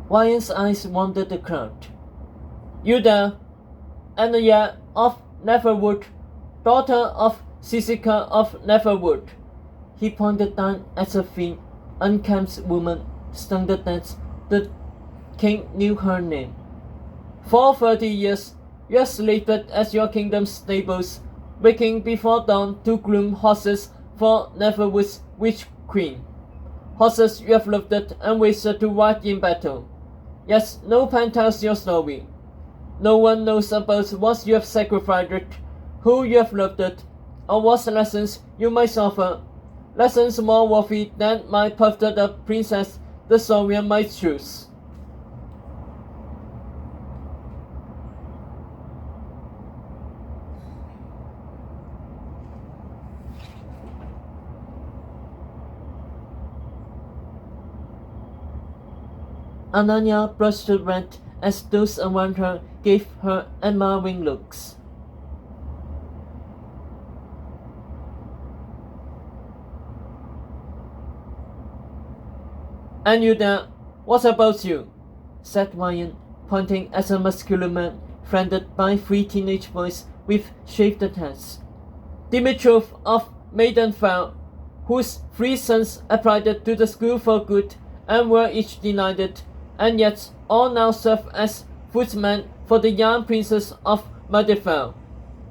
Ryan's eyes wandered the crowd. You there, Anaya of Neverwood, daughter of Sisika of Neverwood. He pointed down at a thin, unkempt woman, stunned that the king knew her name. For 30 years, you have slaved at your kingdom's stables, waking before dawn to groom horses for Neverwood's witch queen. Horses you have loved and wasted to ride in battle. Yes, no pen tells your story. No one knows about what you have sacrificed, who you have loved, or what lessons you might suffer. Lessons more worthy than my puffed up princess, the Saurian might choose. Ananya brushed the red as those around her gave her admiring looks. And you there, what about you? Said Ryan, pointing at a muscular man fronted by 3 teenage boys with shaved heads. Dimitrov of Maidenfell, whose 3 sons applied to the school for good and were each denied it, and yet all now serve as footmen for the young princess of Maidenfell.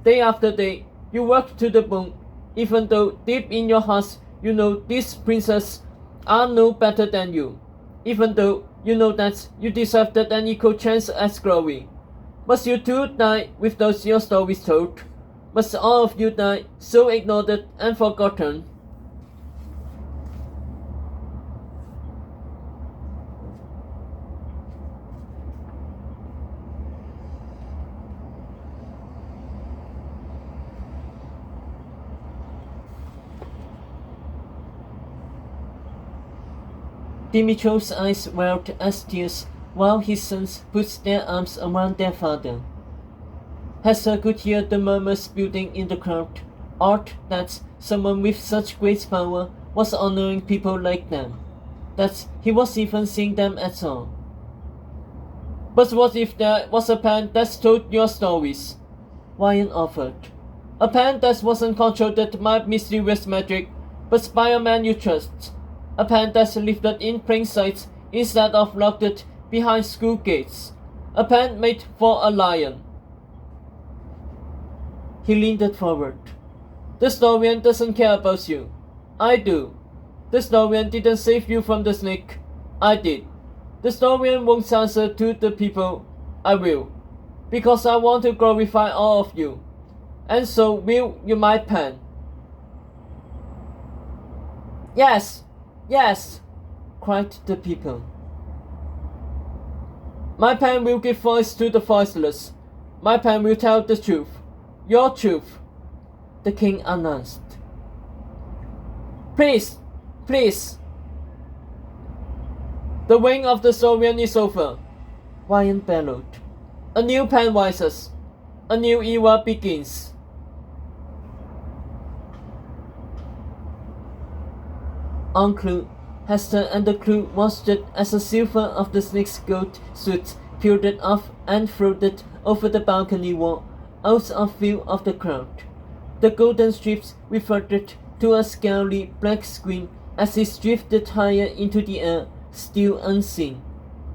Day after day, you work to the bone, even though deep in your hearts you know these princes are no better than you, even though you know that you deserve an equal chance at glory. Must you too die without your stories told? Must all of you die so ignored and forgotten? Dimitrov's eyes welled as tears while his sons put their arms around their father. Hester could hear the murmurs building in the crowd. Odd that someone with such great power was honoring people like them. That he was even seeing them at all. But what if there was a pen that told your stories? Ryan offered. A pen that wasn't controlled by mysterious magic, but by a man you trust. A pen that lived in plain sight instead of locked behind school gates. A pen made for a lion. He leaned forward. The historian doesn't care about you. I do. The historian didn't save you from the snake. I did. The historian won't answer to the people. I will. Because I want to glorify all of you. And so will you my pen. Yes! Yes! Cried the people. My pen will give voice to the voiceless. My pen will tell the truth. Your truth, the king announced. Please, please. The reign of the Saurian is over, Ryan bellowed. A new pen rises. A new era begins. Uncle, Hester and the crew watched it as the silver of the snake's gold suit peeled off and floated over the balcony wall, out of view of the crowd. The golden strips reverted to a scaly black screen as it drifted higher into the air, still unseen.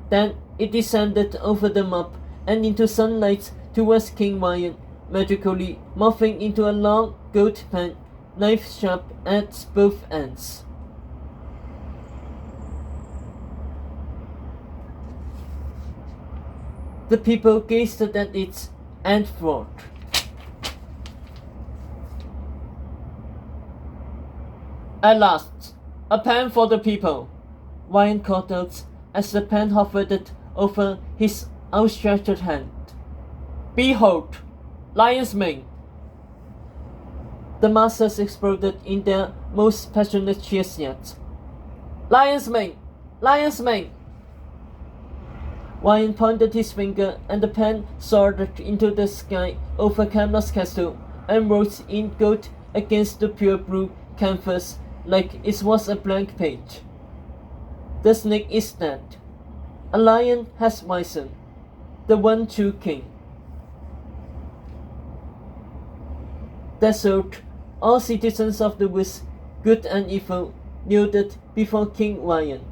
Then it descended over the mob and into sunlight towards King Ryan, magically morphing into a long gold pen, knife sharp at both ends. The people gazed at it and thought. At last, a pen for the people, Ryan called out as the pen hovered over his outstretched hand. Behold, Lion's Mane! The masses exploded in their most passionate cheers yet. Lion's Mane! Lion's Mane! Ryan pointed his finger and the pen soared into the sky over Camelot's castle and wrote in gold against the pure blue canvas like it was a blank page. The snake is dead. A lion has risen, the one true king. Desert, all citizens of the woods, good and evil, knew that before King Lion.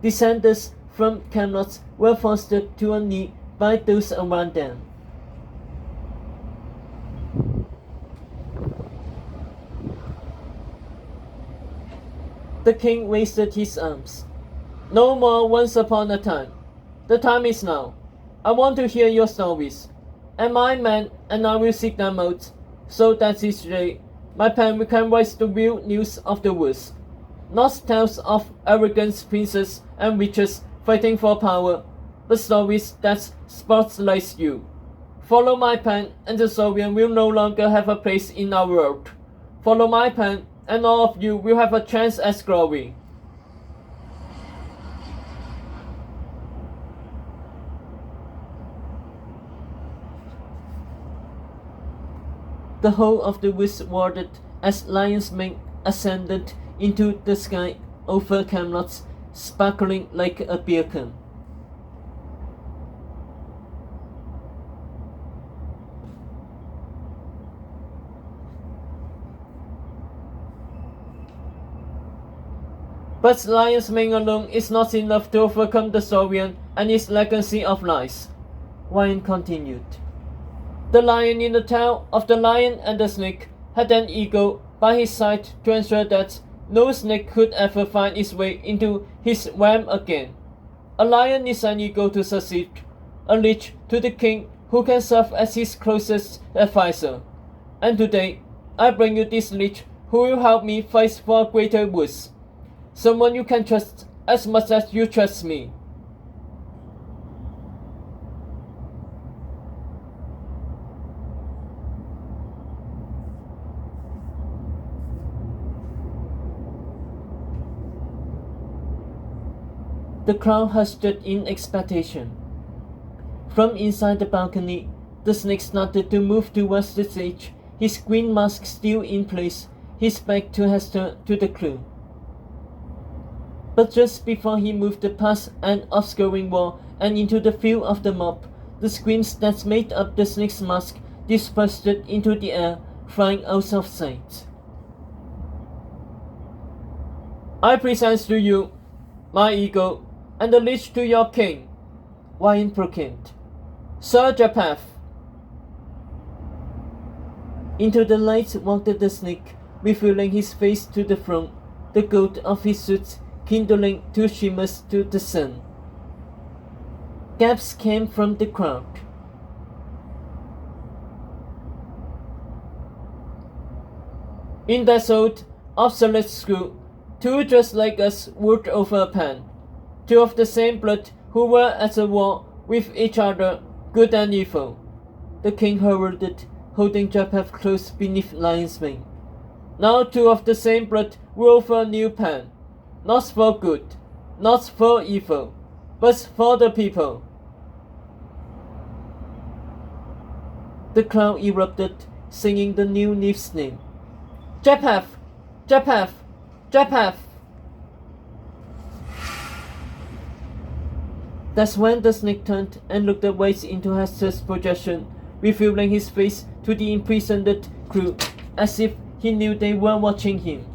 Descendants from Camelot were forced to a knee by those around them. The king raised his arms. No more once upon a time. The time is now. I want to hear your stories. And my men and I will seek them out, so that this day my pen can write the real news of the woods. Not tales of arrogant princes and witches fighting for power, but stories that spotlight you. Follow my pen and the Soviet will no longer have a place in our world. Follow my pen and all of you will have a chance at glory. The whole of the woods roared as Lion's mane ascended into the sky over Camelot, sparkling like a beacon. But Lion's mane alone is not enough to overcome the Saurian and his legacy of lies. Ryan continued. The lion in the tale of the lion and the snake had an eagle by his side to ensure that no snake could ever find its way into his realm again. A lion needs an eagle to succeed, a leech to the king who can serve as his closest advisor. And today, I bring you this leech who will help me fight for greater woods. Someone you can trust as much as you trust me. The crowd hushed in expectation. From inside the balcony, the snake started to move towards the stage, his green mask still in place, his back to Hester to the crew. But just before he moved past an obscuring wall and into the field of the mob, the screams that made up the snake's mask dispersed into the air, flying out of sight. I present to you my eagle and the leech to your king, Ryan proclaimed. Sir Japath. Into the light walked the snake, revealing his face to the throne, the gold of his suit kindling to shimmers to the sun. Gasps came from the crowd. In that old, obsolete school, two dressed like us worked over a pen. Two of the same blood who were at a war with each other, good and evil. The king heralded, holding Japath close beneath Lion's mane. Now two of the same blood rule for a new pen. Not for good, not for evil, but for the people. The crowd erupted, singing the new leaf's name. Japath! Japath! Japath! That's when the snake turned and looked away into Hester's projection, revealing his face to the imprisoned crew, as if he knew they were watching him.